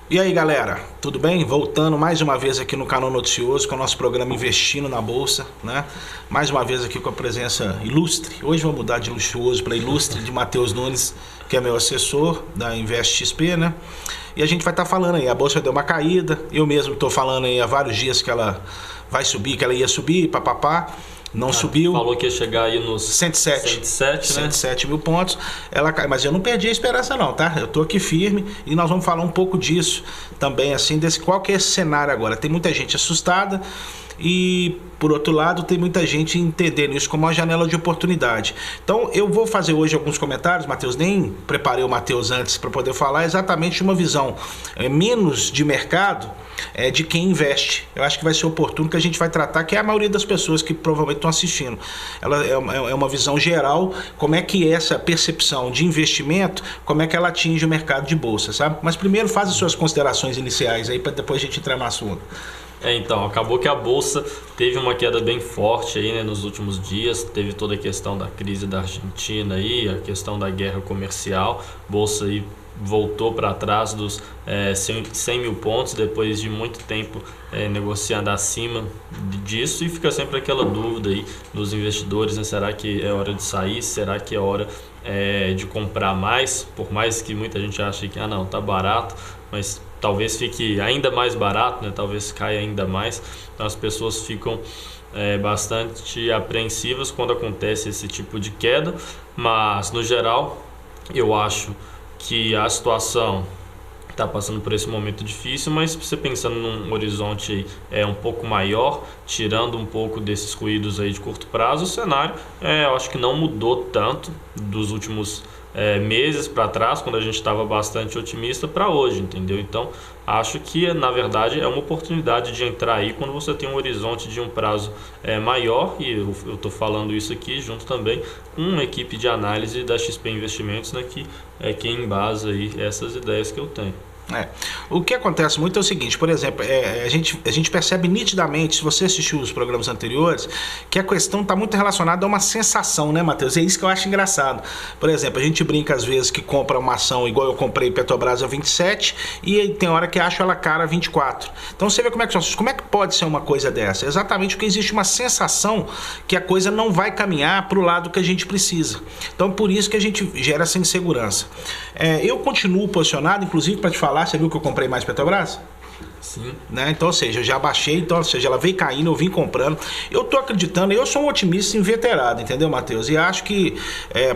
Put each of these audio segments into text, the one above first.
E aí, galera, tudo bem? Voltando mais uma vez aqui no canal Noticioso com o nosso programa Investindo na Bolsa, né? Mais uma vez aqui com a presença ilustre. Hoje vamos mudar de luxuoso para ilustre de Matheus Nunes, que é meu assessor da Invest XP, né? E a gente vai estar falando aí, a bolsa deu uma caída, eu mesmo estou falando aí há vários dias que ela vai subir, que ela ia subir, papapá. Não subiu. Falou que ia chegar aí nos 107, 107 mil pontos. Ela cai, mas eu não perdi a esperança não, tá? Eu tô aqui firme e nós vamos falar um pouco disso também, assim, desse qual que é esse cenário agora. Tem muita gente assustada e, por outro lado, tem muita gente entendendo isso como uma janela de oportunidade. Então, eu vou fazer hoje alguns comentários, Matheus, nem preparei o Matheus antes para poder falar exatamente de uma visão menos de mercado, de quem investe. Eu acho que vai ser oportuno que a gente vai tratar, que é a maioria das pessoas que provavelmente estão assistindo. Ela é uma visão geral, como é que essa percepção de investimento, como é que ela atinge o mercado de bolsa, sabe? Mas primeiro faz as suas considerações iniciais aí, para depois a gente entrar no assunto. Então, acabou que a Bolsa teve uma queda bem forte aí, né, nos últimos dias. Teve toda a questão da crise da Argentina aí, a questão da guerra comercial. Bolsa aí voltou para trás dos 100 mil pontos depois de muito tempo negociando acima disso, e fica sempre aquela dúvida aí dos investidores, né? Será que é hora de sair? Será que é hora de comprar mais? Por mais que muita gente ache que não, tá barato, mas talvez fique ainda mais barato, né? Talvez caia ainda mais. Então as pessoas ficam bastante apreensivas quando acontece esse tipo de queda, mas no geral eu acho que a situação está passando por esse momento difícil, mas você pensando num horizonte um pouco maior, tirando um pouco desses ruídos aí de curto prazo, o cenário eu acho que não mudou tanto dos últimos meses para trás, quando a gente estava bastante otimista, para hoje, entendeu? Então acho que na verdade é uma oportunidade de entrar aí quando você tem um horizonte de um prazo maior, e eu estou falando isso aqui junto também com uma equipe de análise da XP Investimentos, né, que é quem embasa aí essas ideias que eu tenho. O que acontece muito é o seguinte, por exemplo, a gente percebe nitidamente, se você assistiu os programas anteriores, que a questão está muito relacionada a uma sensação, né, Matheus? É isso que eu acho engraçado. Por exemplo, a gente brinca às vezes que compra uma ação igual eu comprei Petrobras a 27 e tem hora que acho ela cara a 24. Então você vê como é que pode ser uma coisa dessa? Exatamente porque existe uma sensação que a coisa não vai caminhar para o lado que a gente precisa. Então por isso que a gente gera essa insegurança. Eu continuo posicionado, inclusive para te falar, você viu que eu comprei mais Petrobras? Sim. Né? Então, ou seja, eu já baixei, então, ou seja, ela veio caindo, eu vim comprando. Eu tô acreditando, eu sou um otimista inveterado, entendeu, Matheus? E acho que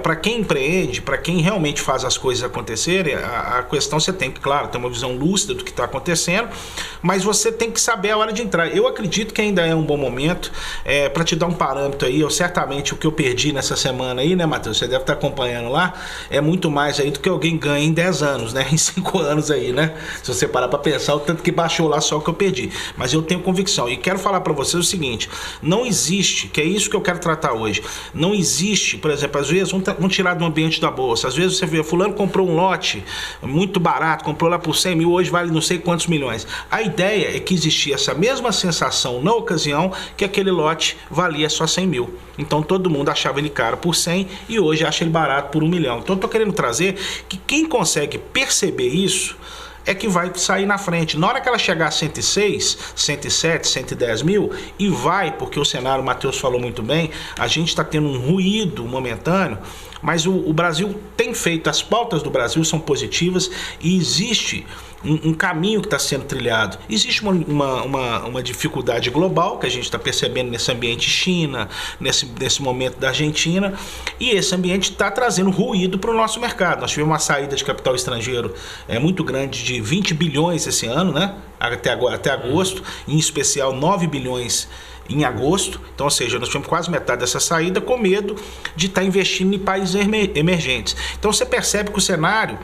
para quem empreende, para quem realmente faz as coisas acontecerem, a questão você tem que, claro, ter uma visão lúcida do que está acontecendo, mas você tem que saber a hora de entrar. Eu acredito que ainda é um bom momento. Para te dar um parâmetro aí, certamente o que eu perdi nessa semana aí, né, Matheus? Você deve estar acompanhando lá, é muito mais aí do que alguém ganha em 10 anos, né? Em 5 anos aí, né? Se você parar para pensar, o tanto que baixou lá só o que eu perdi, mas eu tenho convicção e quero falar para vocês o seguinte: não existe, que é isso que eu quero tratar hoje, não existe, por exemplo, às vezes vamos tirar do ambiente da bolsa, às vezes você vê, fulano comprou um lote muito barato, comprou lá por 100 mil, hoje vale não sei quantos milhões. A ideia é que existia essa mesma sensação na ocasião que aquele lote valia só 100 mil, então todo mundo achava ele caro por 100 e hoje acha ele barato por 1 milhão. Então eu tô querendo trazer que quem consegue perceber isso é que vai sair na frente. Na hora que ela chegar a 106, 107, 110 mil, e vai, porque o cenário, o Matheus falou muito bem, a gente está tendo um ruído momentâneo, mas o Brasil tem feito, as pautas do Brasil são positivas e existe um caminho que está sendo trilhado. Existe uma dificuldade global que a gente está percebendo nesse ambiente China, nesse momento da Argentina, e esse ambiente está trazendo ruído para o nosso mercado. Nós tivemos uma saída de capital estrangeiro muito grande, de 20 bilhões esse ano, né? até agosto, em especial 9 bilhões em agosto. Então, ou seja, nós tivemos quase metade dessa saída com medo de estar investindo em países emergentes. Então você percebe que o cenário,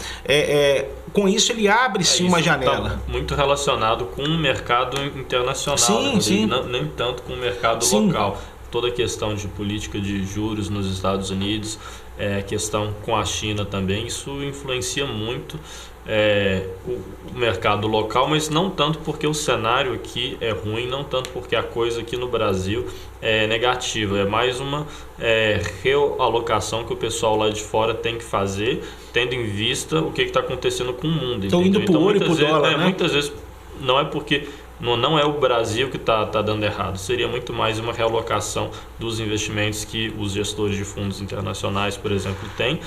com isso, ele abre sim uma janela. Tá muito relacionado com o mercado internacional, sim, né? sim. Nem tanto com o mercado sim. local. Toda a questão de política de juros nos Estados Unidos a questão com a China também, isso influencia muito o mercado local, mas não tanto porque o cenário aqui é ruim, não tanto porque a coisa aqui no Brasil é negativa, é mais uma realocação que o pessoal lá de fora tem que fazer, tendo em vista o que está acontecendo com o mundo. Estão indo para o ouro e para o dólar, né? Muitas vezes não é porque não é o Brasil que está dando errado, seria muito mais uma realocação dos investimentos que os gestores de fundos internacionais, por exemplo, têm,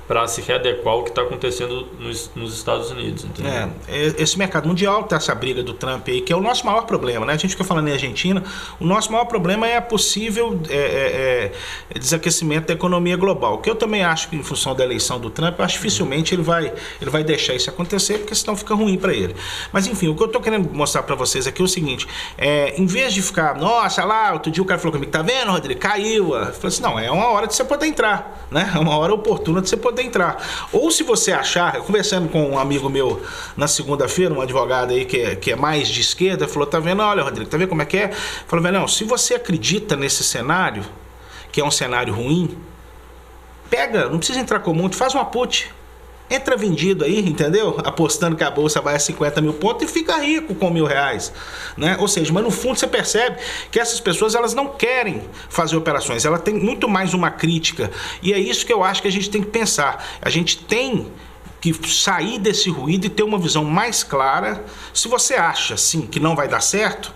para se readequar ao que está acontecendo nos Estados Unidos. Entendeu? Esse mercado mundial tá essa briga do Trump aí, que é o nosso maior problema, né? A gente fica falando em Argentina, o nosso maior problema é a possível desaquecimento da economia global, que eu também acho que em função da eleição do Trump, eu acho dificilmente ele vai deixar isso acontecer, porque senão fica ruim para ele. Mas enfim, o que eu estou querendo mostrar para vocês aqui é o seguinte, em vez de ficar, nossa, lá, outro dia o cara falou comigo, tá vendo, Rodrigo, caiu. Eu falei assim, não, é uma hora de você poder entrar, né? É uma hora oportuna de você poder entrar. Ou se você achar, conversando com um amigo meu na segunda-feira, um advogado aí que é mais de esquerda, falou, tá vendo, olha, Rodrigo, tá vendo como é que é? Falou, velho, não, se você acredita nesse cenário, que é um cenário ruim, pega, não precisa entrar com muito, faz uma put. Entra vendido aí, entendeu? Apostando que a bolsa vai a 50 mil pontos e fica rico com R$1.000, né? Ou seja, mas no fundo você percebe que essas pessoas, elas não querem fazer operações, ela tem muito mais uma crítica, e é isso que eu acho que a gente tem que pensar. A gente tem que sair desse ruído e ter uma visão mais clara. Se você acha, sim, que não vai dar certo,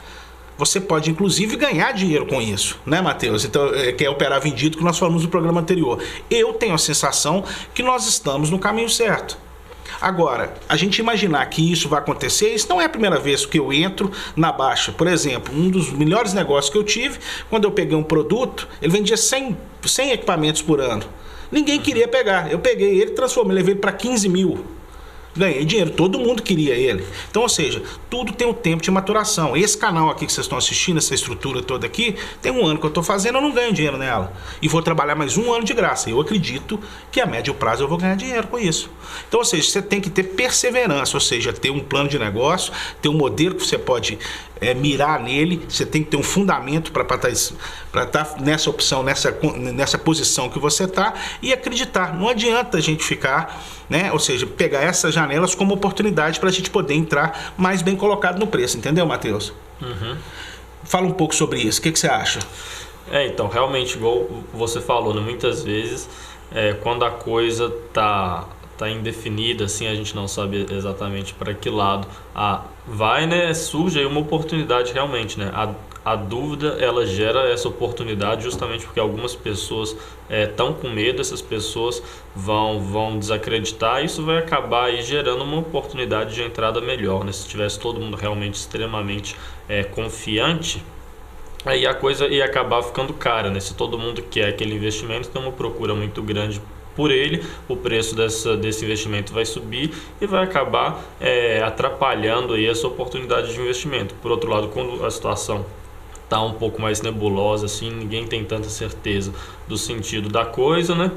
você pode, inclusive, ganhar dinheiro com isso, né, Matheus? Então, que é operar vendido, que nós falamos no programa anterior. Eu tenho a sensação que nós estamos no caminho certo. Agora, a gente imaginar que isso vai acontecer, isso não é a primeira vez que eu entro na baixa. Por exemplo, um dos melhores negócios que eu tive, quando eu peguei um produto, ele vendia 100 equipamentos por ano. Ninguém queria pegar. Eu peguei ele, transformei, levei para 15 mil. Ganhei dinheiro, todo mundo queria ele. Então, ou seja, tudo tem um tempo de maturação. Esse canal aqui que vocês estão assistindo, essa estrutura toda aqui, tem um ano que eu estou fazendo, eu não ganho dinheiro nela. E vou trabalhar mais um ano de graça. Eu acredito que a médio prazo eu vou ganhar dinheiro com isso. Então, ou seja, você tem que ter perseverança, ou seja, ter um plano de negócio, ter um modelo que você pode mirar nele, você tem que ter um fundamento para estar nessa opção, nessa posição que você está, e acreditar. Não adianta a gente ficar, né? Ou seja, pegar essas janelas como oportunidade para a gente poder entrar mais bem colocado no preço, entendeu, Matheus? Uhum. Fala um pouco sobre isso, o que você acha? Então, realmente, igual você falou, né? Muitas vezes, quando a coisa tá indefinida, assim, a gente não sabe exatamente para que lado vai, né? Surge aí uma oportunidade realmente, né? A dúvida, ela gera essa oportunidade justamente porque algumas pessoas estão com medo, essas pessoas vão desacreditar, e isso vai acabar aí gerando uma oportunidade de entrada melhor, né? Se tivesse todo mundo realmente extremamente confiante, aí a coisa ia acabar ficando cara, né? Se todo mundo quer aquele investimento, tem uma procura muito grande por ele, o preço desse investimento vai subir e vai acabar atrapalhando aí essa oportunidade de investimento. Por outro lado, quando a situação está um pouco mais nebulosa, assim, ninguém tem tanta certeza do sentido da coisa, né?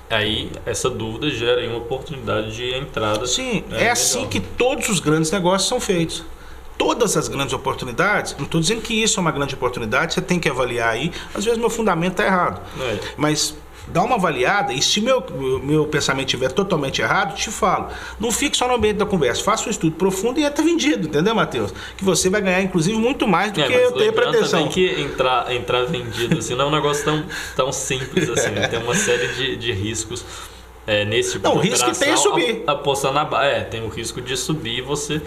Aí essa dúvida gera aí uma oportunidade de entrada. Sim, é assim que todos os grandes negócios são feitos. Todas as grandes oportunidades, não estou dizendo que isso é uma grande oportunidade, você tem que avaliar aí. Às vezes meu fundamento está errado, mas dá uma avaliada, e se meu pensamento estiver totalmente errado, te falo. Não fique só no ambiente da conversa, faça um estudo profundo e entra vendido, entendeu, Matheus? Que você vai ganhar, inclusive, muito mais do que eu ter pretensão. Também que entrar vendido assim, não é um negócio tão simples assim, né? Tem uma série de riscos nesse tipo de operação. O risco que tem é subir. Apostando tem o risco de subir e você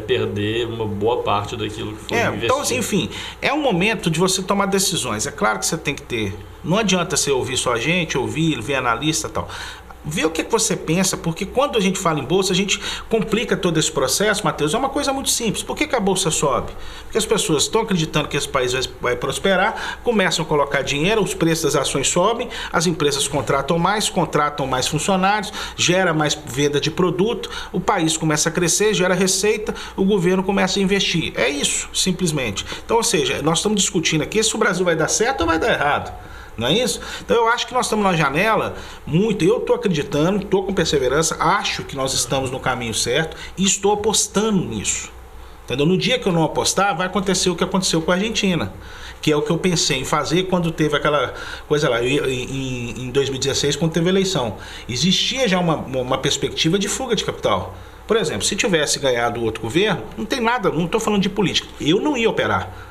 perder uma boa parte daquilo que foi investido. Então, assim, enfim, é um momento de você tomar decisões. É claro que você tem que ter. Não adianta você ouvir só a gente, ver analista e tal. Vê o que você pensa, porque quando a gente fala em bolsa, a gente complica todo esse processo, Matheus. É uma coisa muito simples. Por que a bolsa sobe? Porque as pessoas estão acreditando que esse país vai prosperar, começam a colocar dinheiro, os preços das ações sobem, as empresas contratam mais funcionários, gera mais venda de produto, o país começa a crescer, gera receita, o governo começa a investir. É isso, simplesmente. Então, ou seja, nós estamos discutindo aqui se o Brasil vai dar certo ou vai dar errado. Não é isso? Então eu acho que nós estamos na janela muito, eu estou acreditando, estou com perseverança, acho que nós estamos no caminho certo e estou apostando nisso. Entendeu? No dia que eu não apostar, vai acontecer o que aconteceu com a Argentina. que é o que eu pensei em fazer quando teve aquela coisa lá, em 2016, quando teve a eleição. Existia já uma perspectiva de fuga de capital. Por exemplo, se tivesse ganhado outro governo, não tem nada, não estou falando de política, eu não ia operar.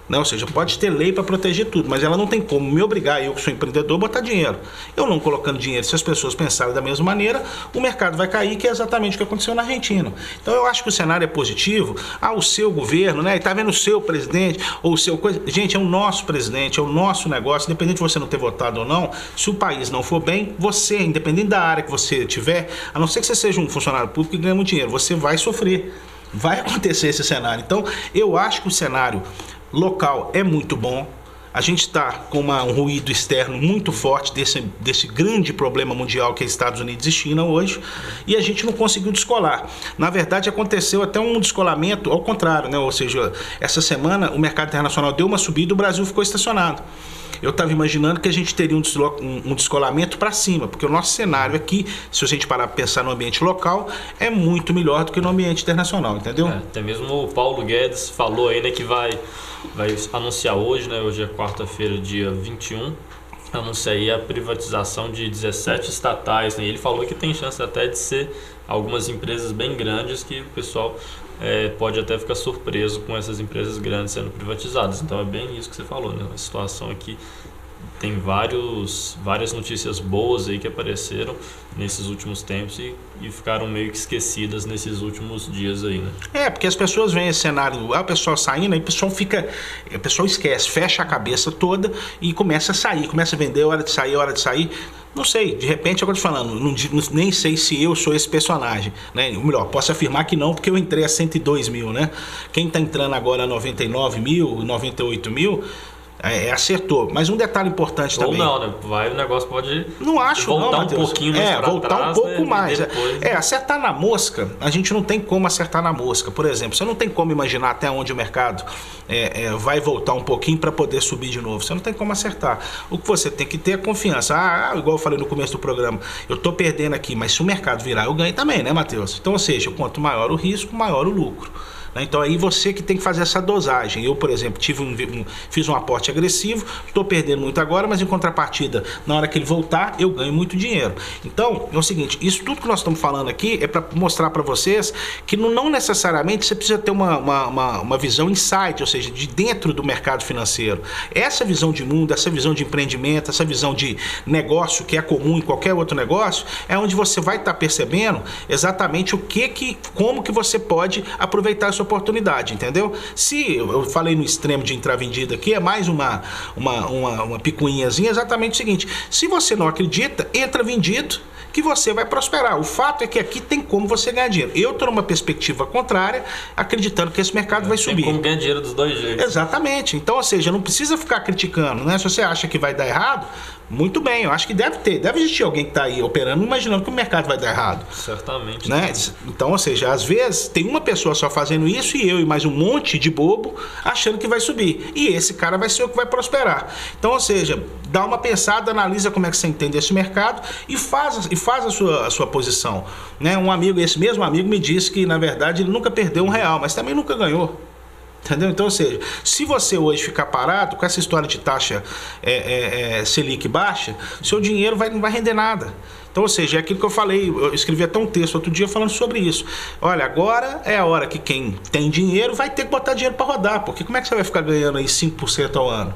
Né? Ou seja, pode ter lei para proteger tudo, mas ela não tem como me obrigar, eu que sou empreendedor, a botar dinheiro. Eu não colocando dinheiro, se as pessoas pensarem da mesma maneira, o mercado vai cair, que é exatamente o que aconteceu na Argentina. Então eu acho que o cenário é positivo. O seu governo, né? Está vendo o seu presidente, ou o seu coisa. Gente, é o nosso presidente, é o nosso negócio, independente de você não ter votado ou não, se o país não for bem, você, independente da área que você tiver, a não ser que você seja um funcionário público e ganhe muito dinheiro, você vai sofrer. Vai acontecer esse cenário. Então, eu acho que o cenário local é muito bom. A gente está com um ruído externo muito forte desse grande problema mundial que é Estados Unidos e China hoje, e a gente não conseguiu descolar. Na verdade, aconteceu até um descolamento ao contrário, né? Ou seja, essa semana o mercado internacional deu uma subida e o Brasil ficou estacionado. Eu estava imaginando que a gente teria um descolamento para cima, porque o nosso cenário aqui, se a gente parar para pensar no ambiente local, é muito melhor do que no ambiente internacional, entendeu? Até mesmo o Paulo Guedes falou aí, né, que vai anunciar hoje, né, hoje é quarta-feira, dia 21, anuncia aí a privatização de 17 estatais, né? Ele falou que tem chance até de ser algumas empresas bem grandes, que o pessoal pode até ficar surpreso com essas empresas grandes sendo privatizadas. Então é bem isso que você falou, né? A situação aqui tem várias notícias boas aí que apareceram nesses últimos tempos e ficaram meio que esquecidas nesses últimos dias aí, né? Porque as pessoas veem esse cenário, o pessoal saindo, aí o pessoal esquece, fecha a cabeça toda e começa a sair, começa a vender, hora de sair. Não sei, de repente, é o que eu tô falando, nem sei se eu sou esse personagem, né? Ou melhor, posso afirmar que não, porque eu entrei a 102 mil, né? Quem está entrando agora a 99 mil, 98 mil, acertou. Mas um detalhe importante também. Ou não, né? O negócio pode não acho, voltar não, um pouquinho mais pra voltar trás, um pouco né? mais. Depois... acertar na mosca, a gente não tem como acertar na mosca. Por exemplo, você não tem como imaginar até onde o mercado vai voltar um pouquinho para poder subir de novo. Você não tem como acertar. O que você tem que ter é confiança. Igual eu falei no começo do programa, eu estou perdendo aqui, mas se o mercado virar, eu ganho também, né, Matheus? Então, ou seja, quanto maior o risco, maior o lucro. Então aí você que tem que fazer essa dosagem. Eu, por exemplo, fiz um aporte agressivo, estou perdendo muito agora, mas em contrapartida, na hora que ele voltar, eu ganho muito dinheiro. Então, é o seguinte, isso tudo que nós estamos falando aqui é para mostrar para vocês que não necessariamente você precisa ter uma visão insight, ou seja, de dentro do mercado financeiro. Essa visão de mundo, essa visão de empreendimento, essa visão de negócio que é comum em qualquer outro negócio, é onde você vai estar percebendo exatamente como que você pode aproveitar essa oportunidade, entendeu? Se eu falei no extremo de entrar vendido aqui, é mais uma picuinhazinha, exatamente o seguinte: se você não acredita, entra vendido, que você vai prosperar. O fato é que aqui tem como você ganhar dinheiro. Eu estou numa perspectiva contrária, acreditando que esse mercado vai subir. Tem como ganhar dinheiro dos dois jeitos. Exatamente. Então, ou seja, não precisa ficar criticando, né? Se você acha que vai dar errado, muito bem, eu acho que deve existir alguém que está aí operando, imaginando que o mercado vai dar errado. Certamente. Né? Então, ou seja, às vezes tem uma pessoa só fazendo isso e eu e mais um monte de bobo achando que vai subir. E esse cara vai ser o que vai prosperar. Então, ou seja, dá uma pensada, analisa como é que você entende esse mercado e faz a sua posição. Né? Esse mesmo amigo me disse que, na verdade, ele nunca perdeu R$1, mas também nunca ganhou. Entendeu? Então, ou seja, se você hoje ficar parado com essa história de taxa Selic baixa, seu dinheiro não vai render nada. Então, ou seja, é aquilo que eu falei, eu escrevi até um texto outro dia falando sobre isso. Olha, agora é a hora que quem tem dinheiro vai ter que botar dinheiro para rodar, porque como é que você vai ficar ganhando aí 5% ao ano?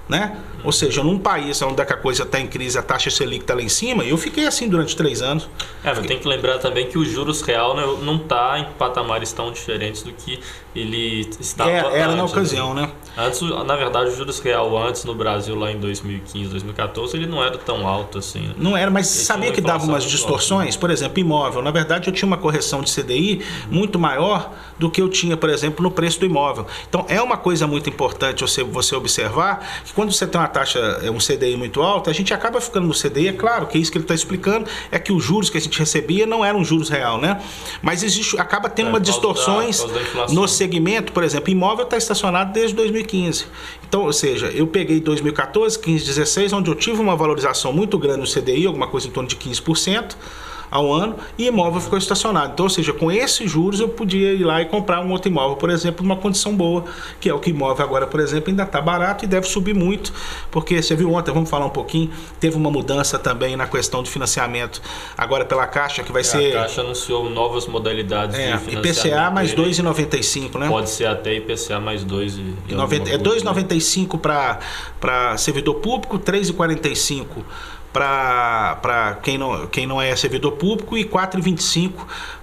Né? Ou seja, num país onde a coisa está em crise, a taxa Selic está lá em cima, e eu fiquei assim durante 3 anos. Mas tem que lembrar também que o juros real, né, não está em patamares tão diferentes do que ele estava era antes, na ocasião, né? Antes, na verdade, o juros real antes no Brasil, lá em 2015, 2014, ele não era tão alto assim. Né? Não era, mas sabia que dava umas distorções? Alto, né? Por exemplo, imóvel. Na verdade, eu tinha uma correção de CDI muito maior do que eu tinha, por exemplo, no preço do imóvel. Então, é uma coisa muito importante você observar que quando você tem uma taxa, um CDI muito alto, a gente acaba ficando no CDI, é claro que é isso que ele está explicando, é que os juros que a gente recebia não eram juros real, né? Mas acaba tendo uma distorções no segmento, por exemplo, imóvel está estacionado desde 2015. Então, ou seja, eu peguei 2014, 15, 16, onde eu tive uma valorização muito grande no CDI, alguma coisa em torno de 15%. ao ano e o imóvel ficou estacionado. Então, ou seja, com esses juros eu podia ir lá e comprar um outro imóvel, por exemplo, numa condição boa, que é o que o imóvel agora, por exemplo, ainda está barato e deve subir muito, porque você viu ontem, vamos falar um pouquinho, teve uma mudança também na questão de financiamento agora pela Caixa, que vai ser... A Caixa anunciou novas modalidades de financiamento. IPCA mais 2,95, né? Pode ser até IPCA mais 2,90. É 2,95 para servidor público, 3,45 para quem não é servidor público e 4,25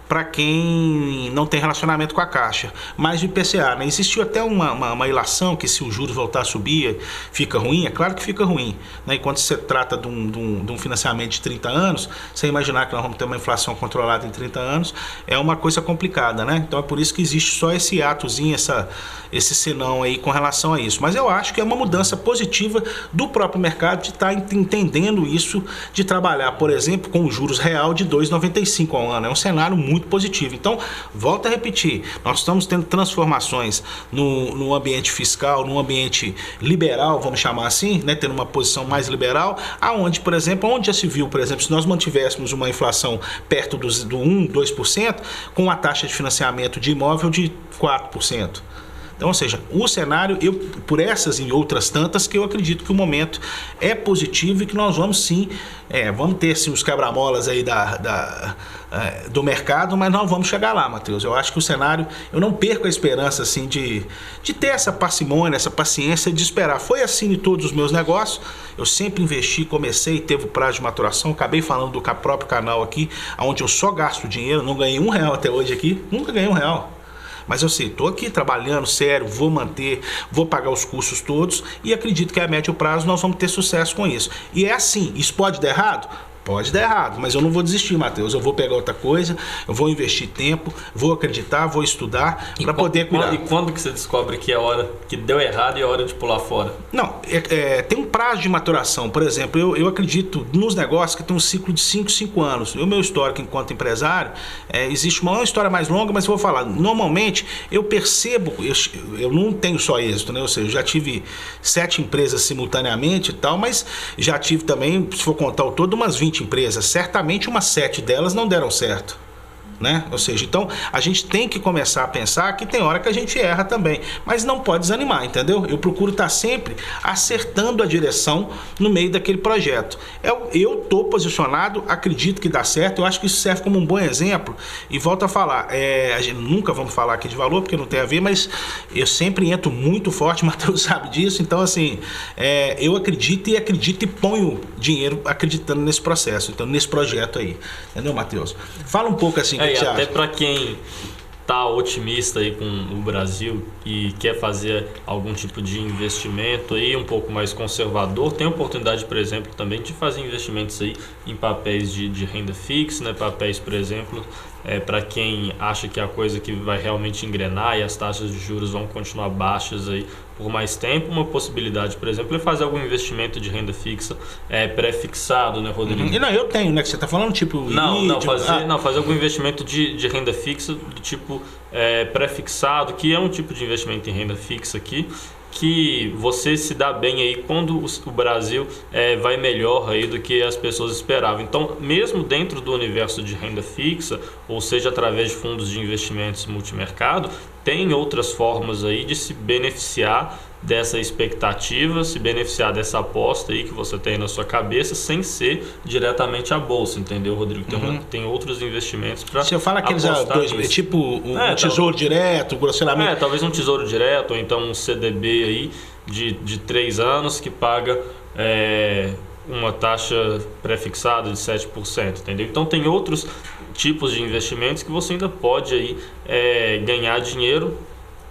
para quem não tem relacionamento com a Caixa, mais o IPCA, né? Existiu até uma ilação que se os juros voltar a subir, fica ruim, é claro que fica ruim, né? Enquanto você trata de um financiamento de 30 anos, você imaginar que nós vamos ter uma inflação controlada em 30 anos, é uma coisa complicada, né? Então é por isso que existe só esse atozinho, esse senão aí com relação a isso. Mas eu acho que é uma mudança positiva do próprio mercado de estar entendendo isso, de trabalhar, por exemplo, com os juros real de 2,95 ao ano. É um cenário muito positivo. Então, volto a repetir, nós estamos tendo transformações no ambiente fiscal, no ambiente liberal, vamos chamar assim, né, tendo uma posição mais liberal, aonde, por exemplo, onde já se viu, por exemplo, se nós mantivéssemos uma inflação perto do 1, 2%, com a taxa de financiamento de imóvel de 4%. Então, ou seja, o cenário, por essas e outras tantas, que eu acredito que o momento é positivo e que nós vamos sim, vamos ter sim os quebra-molas aí do mercado, mas nós vamos chegar lá, Matheus. Eu acho que o cenário, eu não perco a esperança assim de ter essa parcimônia, essa paciência de esperar. Foi assim em todos os meus negócios, eu sempre investi, comecei, teve o prazo de maturação, acabei falando do próprio canal aqui, onde eu só gasto dinheiro, não ganhei R$1 até hoje aqui, nunca ganhei R$1. Mas eu sei, estou aqui trabalhando sério, vou manter, vou pagar os custos todos e acredito que a médio prazo nós vamos ter sucesso com isso. E é assim, isso pode dar errado? Pode dar errado, mas eu não vou desistir, Matheus. Eu vou pegar outra coisa, eu vou investir tempo, vou acreditar, vou estudar para poder cuidar. E quando que você descobre que é hora que deu errado e é hora de pular fora? Não, tem um prazo de maturação. Por exemplo, eu acredito nos negócios que tem um ciclo de 5 anos. O meu histórico enquanto empresário, existe uma história mais longa, mas eu vou falar. Normalmente, eu percebo, eu não tenho só êxito, né? Ou seja, eu já tive 7 empresas simultaneamente e tal, mas já tive também, se for contar o todo, umas 20 empresas, certamente umas 7 delas não deram certo, né? Ou seja, então a gente tem que começar a pensar que tem hora que a gente erra também, mas não pode desanimar, entendeu? Eu procuro estar sempre acertando a direção no meio daquele projeto. Eu estou posicionado, acredito que dá certo, eu acho que isso serve como um bom exemplo e volto a falar, a gente nunca vamos falar aqui de valor porque não tem a ver, mas eu sempre entro muito forte, Matheus sabe disso, então assim, eu acredito e ponho dinheiro acreditando nesse processo, então nesse projeto aí, entendeu, Matheus? Fala um pouco assim, e até para quem tá otimista aí com o Brasil e quer fazer algum tipo de investimento aí um pouco mais conservador, tem oportunidade, por exemplo, também de fazer investimentos aí em papéis de renda fixa, né? Papéis, por exemplo, para quem acha que é a coisa que vai realmente engrenar e as taxas de juros vão continuar baixas aí por mais tempo, uma possibilidade, por exemplo, é fazer algum investimento de renda fixa pré-fixado, né, Rodrigo? Não, eu tenho, né, que você está falando, tipo... Fazer algum investimento de renda fixa do tipo pré-fixado, que é um tipo de investimento em renda fixa aqui, que você se dá bem aí quando o Brasil vai melhor aí do que as pessoas esperavam. Então, mesmo dentro do universo de renda fixa, ou seja, através de fundos de investimentos multimercado, tem outras formas aí de se beneficiar dessa expectativa, se beneficiar dessa aposta aí que você tem na sua cabeça, sem ser diretamente a bolsa, entendeu, Rodrigo? Tem outros investimentos para você fala aqueles tipo um tesouro direto, grosseiramente. Talvez um tesouro direto, ou então um CDB aí de 3 anos que paga uma taxa pré-fixada de 7%, entendeu? Então tem outros tipos de investimentos que você ainda pode aí ganhar dinheiro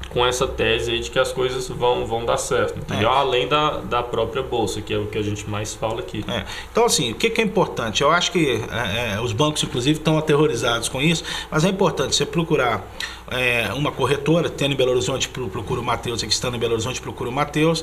com essa tese aí de que as coisas vão dar certo, entendeu? Além da própria bolsa, que é o que a gente mais fala aqui. Então, assim, o que é importante? Eu acho que os bancos, inclusive, estão aterrorizados com isso, mas é importante você procurar uma corretora, tendo em Belo Horizonte, procura o Matheus, aqui estando em Belo Horizonte, procura o Matheus.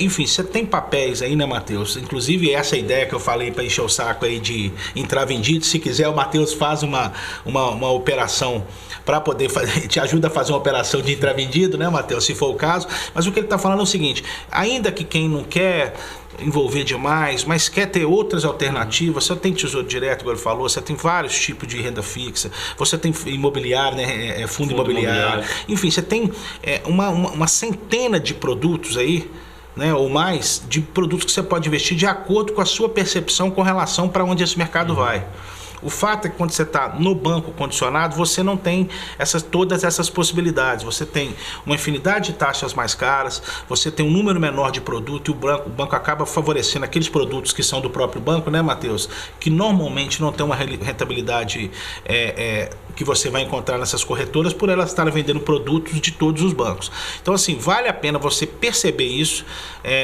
Enfim, você tem papéis aí, né, Matheus? Inclusive, essa ideia que eu falei para encher o saco aí de entrar vendido, se quiser, o Matheus faz uma operação para poder fazer, te ajuda a fazer uma operação de entrar vendido, né, Matheus, se for o caso. Mas o que ele está falando é o seguinte: ainda que quem não quer envolver demais, mas quer ter outras alternativas. Você tem tesouro direto, como ele falou, você tem vários tipos de renda fixa, você tem imobiliário, né, fundo imobiliário. Enfim, você tem uma centena de produtos aí, né, ou mais, de produtos que você pode investir de acordo com a sua percepção com relação para onde esse mercado vai. O fato é que quando você está no banco condicionado, você não tem todas essas possibilidades. Você tem uma infinidade de taxas mais caras, você tem um número menor de produto e o banco acaba favorecendo aqueles produtos que são do próprio banco, né, Matheus? Que normalmente não tem uma rentabilidade que você vai encontrar nessas corretoras por elas estarem vendendo produtos de todos os bancos. Então, assim, vale a pena você perceber isso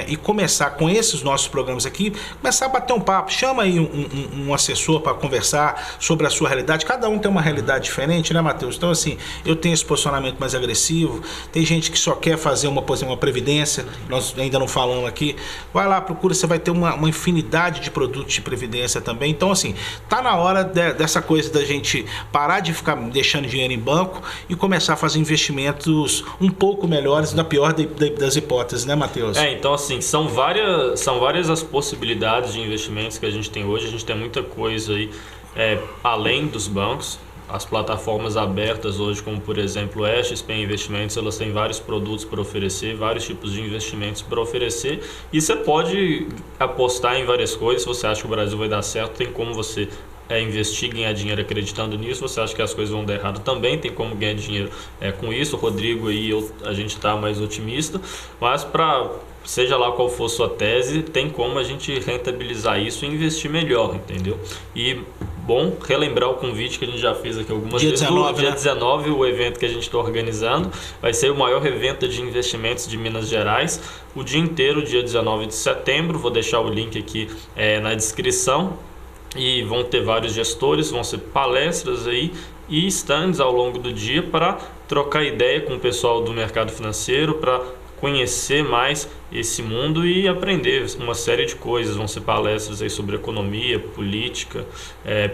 e começar com esses nossos programas aqui, começar a bater um papo. Chama aí um assessor para conversar sobre a sua realidade. Cada um tem uma realidade diferente, né, Matheus? Então, assim, eu tenho esse posicionamento mais agressivo, tem gente que só quer fazer uma previdência, nós ainda não falamos aqui. Vai lá, procura, você vai ter uma infinidade de produtos de previdência também. Então, assim, tá na hora dessa coisa da gente parar de ficar deixando dinheiro em banco e começar a fazer investimentos um pouco melhores, na pior das hipóteses, né, Matheus? Então, assim, são várias as possibilidades de investimentos que a gente tem hoje. A gente tem muita coisa aí além dos bancos. As plataformas abertas hoje, como por exemplo a XP Investimentos, elas têm vários produtos para oferecer, vários tipos de investimentos para oferecer, e você pode apostar em várias coisas. Se você acha que o Brasil vai dar certo, tem como você investir, ganhar dinheiro acreditando nisso. Você acha que as coisas vão dar errado, também tem como ganhar dinheiro com isso. O Rodrigo e a gente está mais otimista, mas seja lá qual for sua tese, tem como a gente rentabilizar isso e investir melhor, entendeu? E bom relembrar o convite que a gente já fez aqui algumas vezes. Dia 19, o evento que a gente está organizando, vai ser o maior evento de investimentos de Minas Gerais, o dia inteiro, dia 19 de setembro. Vou deixar o link aqui na descrição. E vão ter vários gestores, vão ser palestras aí e stands ao longo do dia para trocar ideia com o pessoal do mercado financeiro, para conhecer mais esse mundo e aprender uma série de coisas. Vão ser palestras aí sobre economia, política,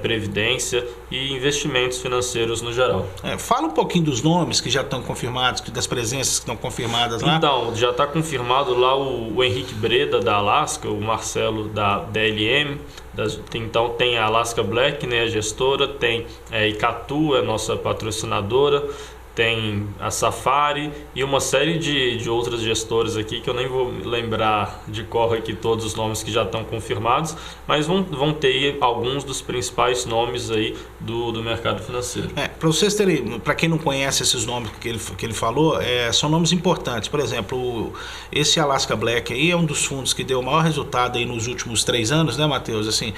previdência e investimentos financeiros no geral. Fala um pouquinho dos nomes que já estão confirmados, das presenças que estão confirmadas lá. Então, já está confirmado lá o Henrique Breda da Alaska, o Marcelo da DLM. Então tem a Alaska Black, né, a gestora, tem a Icatu, a nossa patrocinadora, tem a Safari e uma série de outras gestoras aqui que eu nem vou lembrar de cor aqui todos os nomes que já estão confirmados, mas vão ter alguns dos principais nomes aí do mercado financeiro. Para vocês terem, para quem não conhece esses nomes que ele falou, são nomes importantes. Por exemplo, esse Alaska Black aí é um dos fundos que deu o maior resultado aí nos últimos 3 anos, né, Matheus? Assim,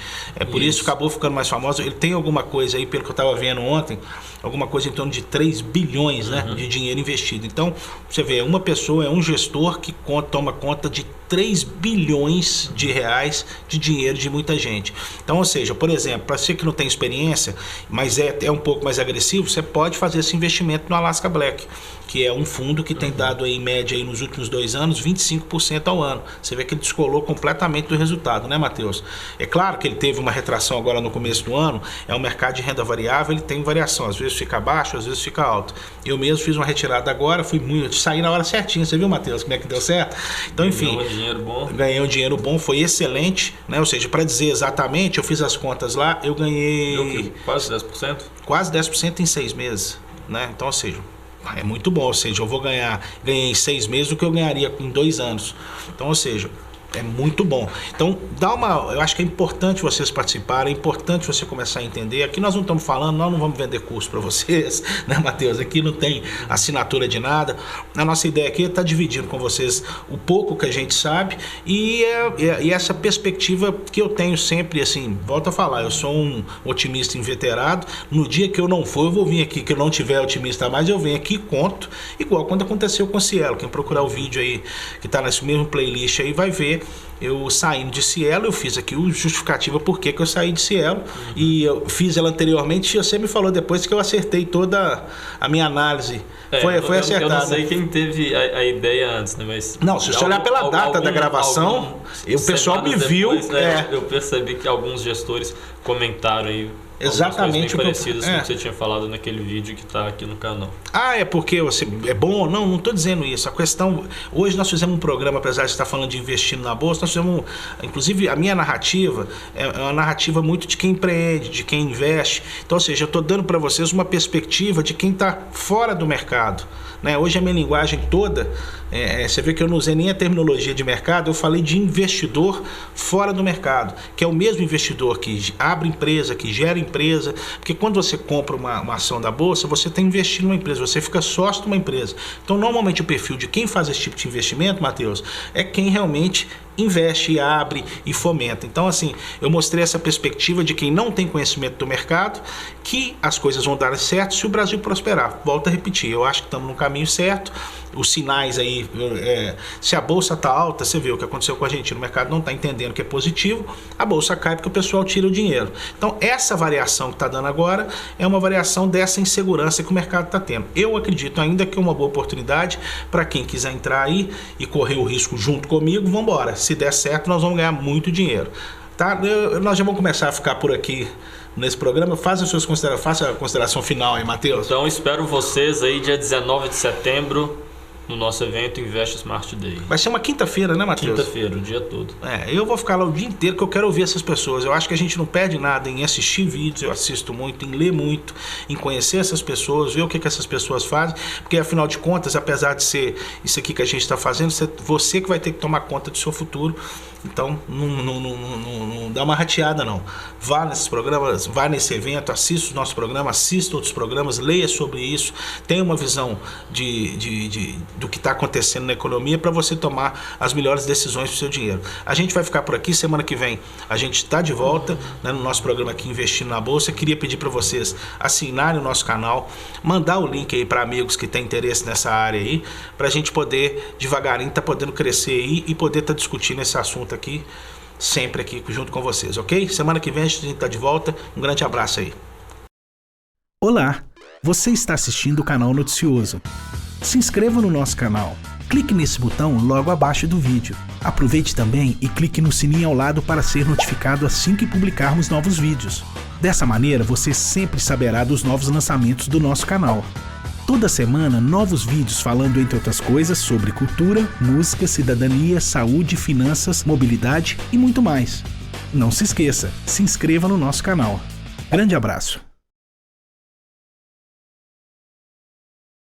por isso acabou ficando mais famoso. Ele tem alguma coisa aí, pelo que eu estava vendo ontem, alguma coisa em torno de 3 bilhões, né, de dinheiro investido. Então, você vê, uma pessoa é um gestor que toma conta de 3 bilhões de reais de dinheiro de muita gente. Então, ou seja, por exemplo, para você que não tem experiência, mas é um pouco mais agressivo, você pode fazer esse investimento no Alaska Black, que é um fundo que tem dado aí, em média aí, nos últimos 2 anos 25% ao ano. Você vê que ele descolou completamente do resultado, né, Matheus? É claro que ele teve uma retração agora no começo do ano, é um mercado de renda variável, ele tem variação, às vezes fica baixo, às vezes fica alto. Eu mesmo fiz uma retirada agora, saí na hora certinha, você viu, Matheus, como é que deu certo? Então, enfim, ganhei um dinheiro bom, foi excelente, né? Ou seja, para dizer exatamente, eu fiz as contas lá, eu ganhei quase 10%? Quase 10% em 6 meses, né? Então, ou seja, é muito bom, ou seja, eu ganhei em 6 meses o que eu ganharia em 2 anos. Então, ou seja, é muito bom. Então, eu acho que é importante vocês participarem, é importante você começar a entender. Aqui nós não estamos falando, nós não vamos vender curso para vocês, né, Matheus? Aqui não tem assinatura de nada. A nossa ideia aqui é estar dividindo com vocês o pouco que a gente sabe e essa perspectiva que eu tenho sempre, assim, volto a falar, eu sou um otimista inveterado. No dia que eu não for, eu vou vir aqui, que eu não tiver otimista mais, eu venho aqui e conto, igual quando aconteceu com o Cielo. Quem procurar o vídeo aí, que está nesse mesmo playlist aí, vai ver eu saindo de Cielo. Eu fiz aqui o justificativa por que eu saí de Cielo, e eu fiz ela anteriormente e você me falou depois que eu acertei toda a minha análise. Foi acertada. Eu não sei quem teve a ideia antes, né? Mas não, se você olhar pela data da gravação, o pessoal me viu. Eu percebi que alguns gestores comentaram aí. Exatamente bem parecidas com o que você tinha falado naquele vídeo que está aqui no canal. É porque é bom? Não estou dizendo isso. A questão, hoje nós fizemos um programa, apesar de estar falando de investir na bolsa, nós fizemos, inclusive a minha narrativa é uma narrativa muito de quem empreende, de quem investe. Então, ou seja, eu estou dando para vocês uma perspectiva de quem está fora do mercado, né? Hoje a minha linguagem toda, você vê que eu não usei nem a terminologia de mercado, eu falei de investidor fora do mercado, que é o mesmo investidor que abre empresa, que gera empresa, porque quando você compra uma ação da bolsa, você está investindo numa empresa, você fica sócio de uma empresa. Então, normalmente o perfil de quem faz esse tipo de investimento, Matheus, é quem realmente investe e abre e fomenta. Então, assim, eu mostrei essa perspectiva de quem não tem conhecimento do mercado, que as coisas vão dar certo se o Brasil prosperar. Volto a repetir, eu acho que estamos no caminho certo. Os sinais aí, se a bolsa está alta, você vê o que aconteceu com a Argentina, o mercado não está entendendo que é positivo, a bolsa cai porque o pessoal tira o dinheiro. Então, essa variação que está dando agora é uma variação dessa insegurança que o mercado está tendo. Eu acredito ainda que é uma boa oportunidade para quem quiser entrar aí e correr o risco junto comigo, vamos embora. Se der certo, nós vamos ganhar muito dinheiro. Tá? Nós já vamos começar a ficar por aqui nesse programa. Faça a consideração final aí, Matheus. Então, espero vocês aí dia 19 de setembro no nosso evento Invest Smart Day. Vai ser uma quinta-feira, né, Matheus? Quinta-feira, o dia todo. Eu vou ficar lá o dia inteiro, que eu quero ouvir essas pessoas. Eu acho que a gente não perde nada em assistir vídeos, eu assisto muito, em ler muito, em conhecer essas pessoas, ver o que essas pessoas fazem, porque afinal de contas, apesar de ser isso aqui que a gente está fazendo, você que vai ter que tomar conta do seu futuro. Então, não dá uma rateada, não. Vá nesses programas, vá nesse evento, assista os nossos programas, assista outros programas, leia sobre isso, tenha uma visão do que está acontecendo na economia para você tomar as melhores decisões para o seu dinheiro. A gente vai ficar por aqui, semana que vem a gente está de volta, né, no nosso programa aqui Investindo na Bolsa. Eu queria pedir para vocês assinarem o nosso canal, mandar o link aí para amigos que têm interesse nessa área aí, para a gente poder devagarinho estar podendo crescer aí e poder estar discutindo esse assunto aqui, sempre aqui junto com vocês, ok? Semana que vem a gente está de volta. Um grande abraço aí. Olá, você está assistindo o canal Noticioso. Se inscreva no nosso canal. Clique nesse botão logo abaixo do vídeo. Aproveite também e clique no sininho ao lado para ser notificado assim que publicarmos novos vídeos. Dessa maneira, você sempre saberá dos novos lançamentos do nosso canal. Toda semana, novos vídeos falando, entre outras coisas, sobre cultura, música, cidadania, saúde, finanças, mobilidade e muito mais. Não se esqueça, se inscreva no nosso canal. Grande abraço!